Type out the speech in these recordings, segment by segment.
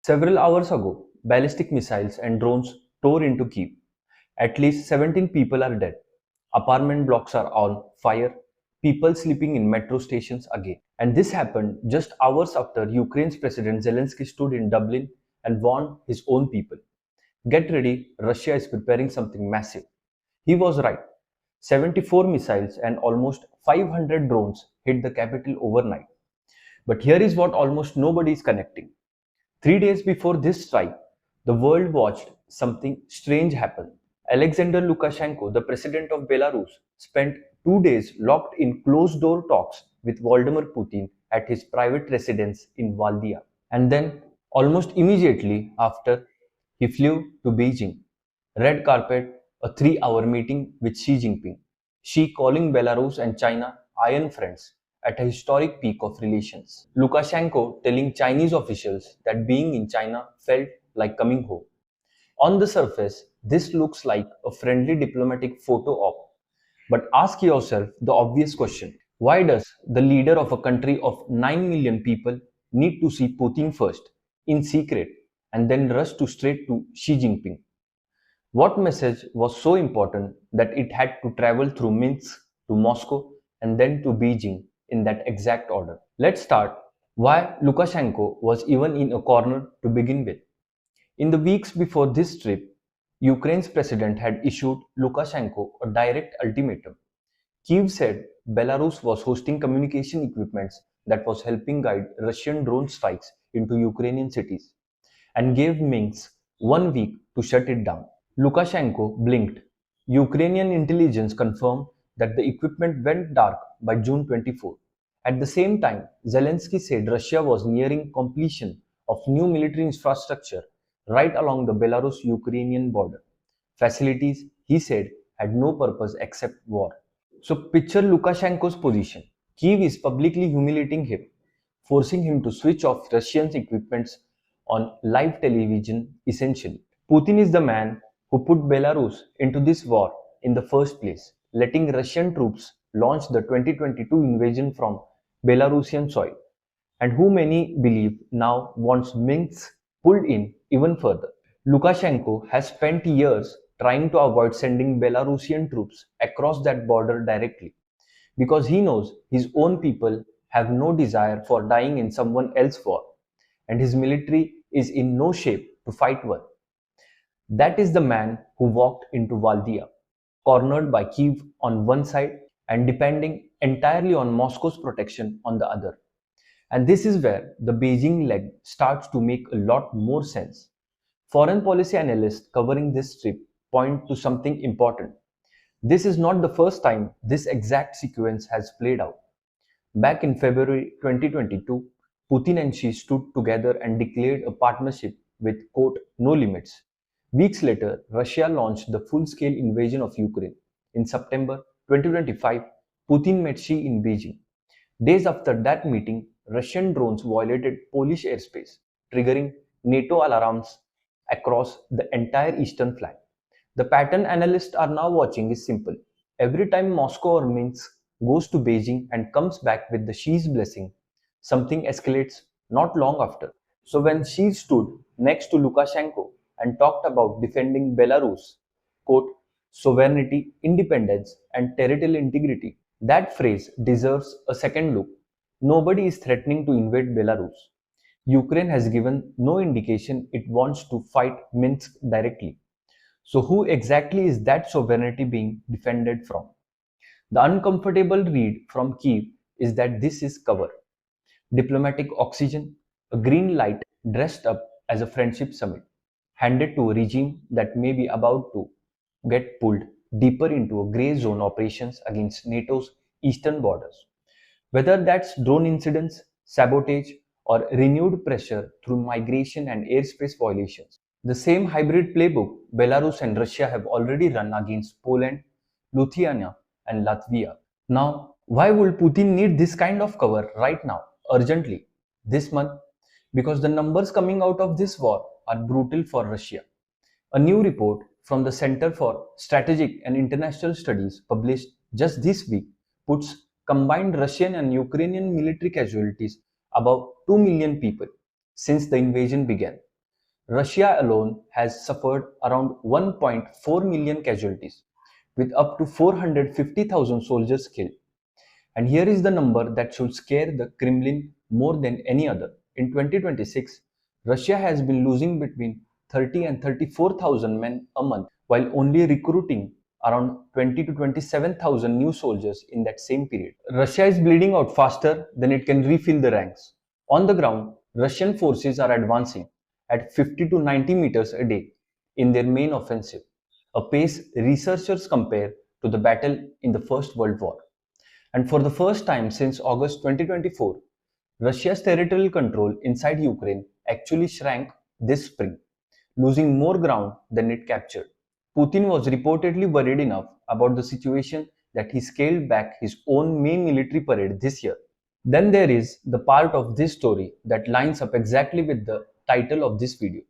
Several hours ago, ballistic missiles and drones tore into Kiev. At least 17 people are dead. Apartment blocks are on fire. People sleeping in metro stations again. And this happened just hours after Ukraine's President Zelensky stood in Dublin and warned his own people. Get ready, Russia is preparing something massive. He was right. 74 missiles and almost 500 drones hit the capital overnight. But here is what almost nobody is connecting. 3 days before this strike, the world watched something strange happen. Alexander Lukashenko, the president of Belarus, spent 2 days locked in closed door talks with Vladimir Putin at his private residence in Valdia. And then, almost immediately after, he flew to Beijing. Red carpet, a 3 hour meeting with Xi Jinping. Xi calling Belarus and China iron friends at a historic peak of relations. Lukashenko telling Chinese officials that being in China felt like coming home. On the surface, this looks like a friendly diplomatic photo op. But ask yourself the obvious question. Why does the leader of a country of 9 million people need to see Putin first, in secret, and then rush to straight to Xi Jinping? What message was so important that it had to travel through Minsk to Moscow and then to Beijing in that exact order? Let's start why Lukashenko was even in a corner to begin with. In the weeks before this trip, Ukraine's president had issued Lukashenko a direct ultimatum. Kyiv said Belarus was hosting communication equipments that was helping guide Russian drone strikes into Ukrainian cities and gave Minsk 1 week to shut it down. Lukashenko blinked. Ukrainian intelligence confirmed that the equipment went dark by June 24. At the same time, Zelensky said Russia was nearing completion of new military infrastructure right along the Belarus-Ukrainian border. Facilities, he said, had no purpose except war. So picture Lukashenko's position. Kyiv is publicly humiliating him, forcing him to switch off Russian equipments on live television essentially. Putin is the man who put Belarus into this war in the first place, letting Russian troops launch the 2022 invasion from Belarusian soil, and who many believe now wants Minsk pulled in even further. Lukashenko has spent years trying to avoid sending Belarusian troops across that border directly because he knows his own people have no desire for dying in someone else's war, and his military is in no shape to fight one. That is the man who walked into Valdia, cornered by Kiev on one side and depending entirely on Moscow's protection on the other. And this is where the Beijing leg starts to make a lot more sense. Foreign policy analysts covering this trip point to something important. This is not the first time this exact sequence has played out. Back in February 2022, Putin and Xi stood together and declared a partnership with, quote, no limits. Weeks later, Russia launched the full-scale invasion of Ukraine. In September 2025, Putin met Xi in Beijing. Days after that meeting, Russian drones violated Polish airspace, triggering NATO alarms across the entire eastern flank. The pattern analysts are now watching is simple. Every time Moscow or Minsk goes to Beijing and comes back with the Xi's blessing, something escalates not long after. So when Xi stood next to Lukashenko and talked about defending Belarus, quote, sovereignty, independence, and territorial integrity, that phrase deserves a second look. Nobody is threatening to invade Belarus. Ukraine has given no indication it wants to fight Minsk directly. So, who exactly is that sovereignty being defended from? The uncomfortable read from Kiev is that this is cover, diplomatic oxygen, a green light dressed up as a friendship summit, handed to a regime that may be about to get pulled deeper into a grey zone operations against NATO's eastern borders. Whether that's drone incidents, sabotage, or renewed pressure through migration and airspace violations. The same hybrid playbook Belarus and Russia have already run against Poland, Lithuania, and Latvia. Now, why would Putin need this kind of cover right now, urgently, this month? Because the numbers coming out of this war are brutal for Russia. A new report from the Center for Strategic and International Studies published just this week puts combined Russian and Ukrainian military casualties above 2 million people since the invasion began. Russia alone has suffered around 1.4 million casualties, with up to 450,000 soldiers killed. And here is the number that should scare the Kremlin more than any other. In 2026, Russia has been losing between 30 and 34,000 men a month, while only recruiting around 20 to 27,000 new soldiers in that same period. Russia is bleeding out faster than it can refill the ranks. On the ground, Russian forces are advancing at 50 to 90 meters a day in their main offensive, a pace researchers compare to the battle in the First World War. And for the first time since August 2024, Russia's territorial control inside Ukraine actually shrank this spring, losing more ground than it captured. Putin was reportedly worried enough about the situation that he scaled back his own main military parade this year. Then there is the part of this story that lines up exactly with the title of this video.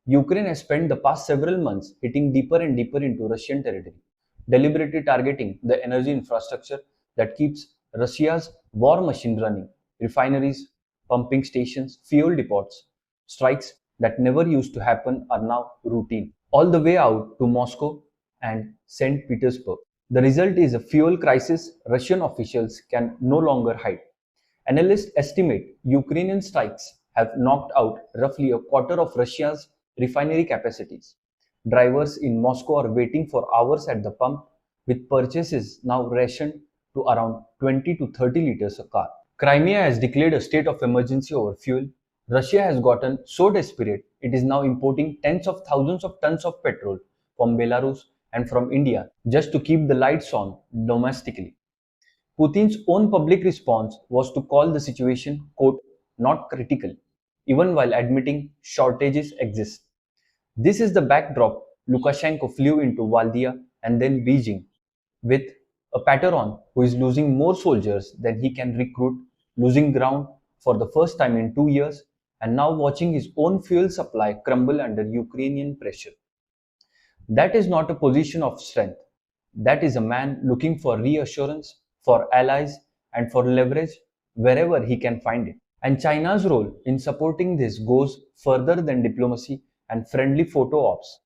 Ukraine has spent the past several months hitting deeper and deeper into Russian territory, deliberately targeting the energy infrastructure that keeps Russia's war machine running. Refineries, pumping stations, fuel depots. Strikes that never used to happen are now routine, all the way out to Moscow and St. Petersburg. The result is a fuel crisis Russian officials can no longer hide. Analysts estimate Ukrainian strikes have knocked out roughly a quarter of Russia's refinery capacities. Drivers in Moscow are waiting for hours at the pump, with purchases now rationed to around 20 to 30 liters a car. Crimea has declared a state of emergency over fuel. Russia has gotten so desperate it is now importing tens of thousands of tons of petrol from Belarus and from India just to keep the lights on domestically. Putin's own public response was to call the situation, quote, not critical, even while admitting shortages exist. This is the backdrop Lukashenko flew into Valdia and then Beijing with a Patron who is losing more soldiers than he can recruit, losing ground for the first time in 2 years, and now watching his own fuel supply crumble under Ukrainian pressure. That is not a position of strength. That is a man looking for reassurance, for allies, and for leverage wherever he can find it. And China's role in supporting this goes further than diplomacy and friendly photo ops.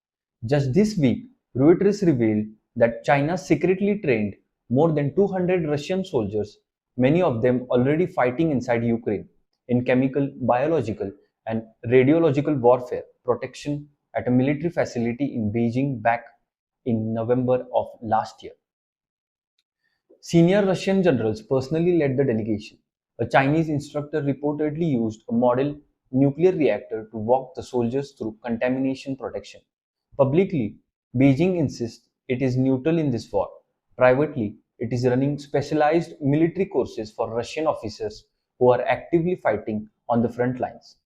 Just this week, Reuters revealed that China secretly trained more than 200 Russian soldiers, many of them already fighting inside Ukraine, in chemical, biological, and radiological warfare protection at a military facility in Beijing back in November of last year. Senior Russian generals personally led the delegation. A Chinese instructor reportedly used a model nuclear reactor to walk the soldiers through contamination protection. Publicly, Beijing insists it is neutral in this war. Privately, it is running specialized military courses for Russian officers who are actively fighting on the front lines.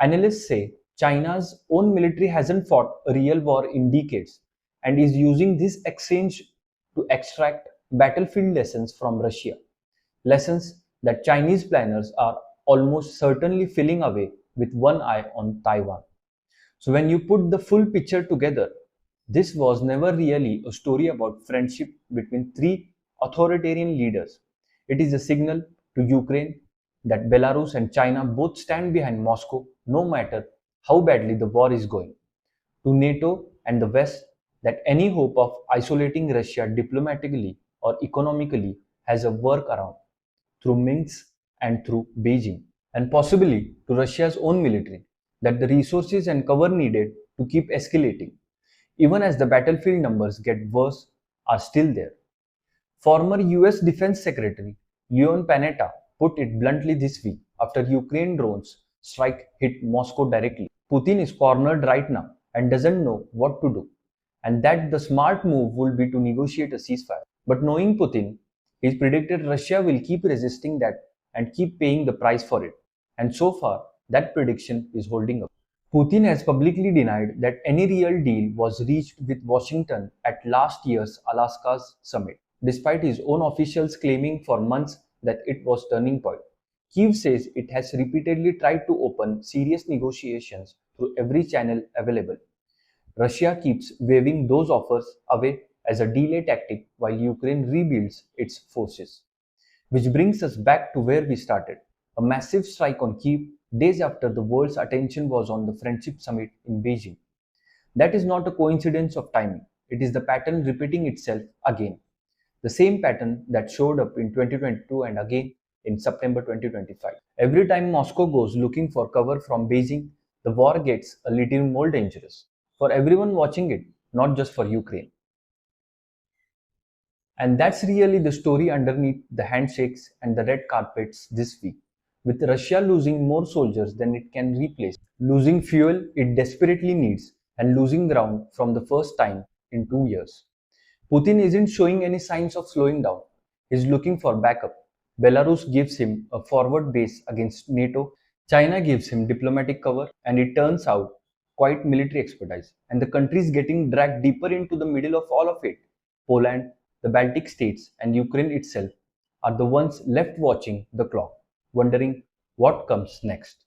Analysts say China's own military hasn't fought a real war in decades and is using this exchange to extract battlefield lessons from Russia. Lessons that Chinese planners are almost certainly filling away with one eye on Taiwan. So, when you put the full picture together, this was never really a story about friendship between three authoritarian leaders. It is a signal to Ukraine that Belarus and China both stand behind Moscow no matter how badly the war is going. To NATO and the West, that any hope of isolating Russia diplomatically or economically has a workaround through Minsk and through Beijing, and possibly to Russia's own military, that the resources and cover needed to keep escalating, even as the battlefield numbers get worse, are still there. Former US Defense Secretary Leon Panetta put it bluntly this week after Ukraine drones strike hit Moscow directly. Putin is cornered right now and doesn't know what to do, and that the smart move would be to negotiate a ceasefire. But knowing Putin, he's predicted Russia will keep resisting that and keep paying the price for it. And so far, that prediction is holding up. Putin has publicly denied that any real deal was reached with Washington at last year's Alaska's summit, despite his own officials claiming for months that it was turning point. Kyiv says it has repeatedly tried to open serious negotiations through every channel available. Russia keeps waving those offers away as a delay tactic while Ukraine rebuilds its forces. Which brings us back to where we started. A massive strike on Kyiv days after the world's attention was on the Friendship Summit in Beijing. That is not a coincidence of timing, it is the pattern repeating itself again. The same pattern that showed up in 2022 and again in September 2025. Every time Moscow goes looking for cover from Beijing, the war gets a little more dangerous. For everyone watching it, not just for Ukraine. And that's really the story underneath the handshakes and the red carpets this week. With Russia losing more soldiers than it can replace, losing fuel it desperately needs, and losing ground from the first time in 2 years. Putin isn't showing any signs of slowing down. He's looking for backup. Belarus gives him a forward base against NATO. China gives him diplomatic cover, and it turns out quite military expertise. And the country is getting dragged deeper into the middle of all of it. Poland, the Baltic states, and Ukraine itself are the ones left watching the clock, wondering what comes next.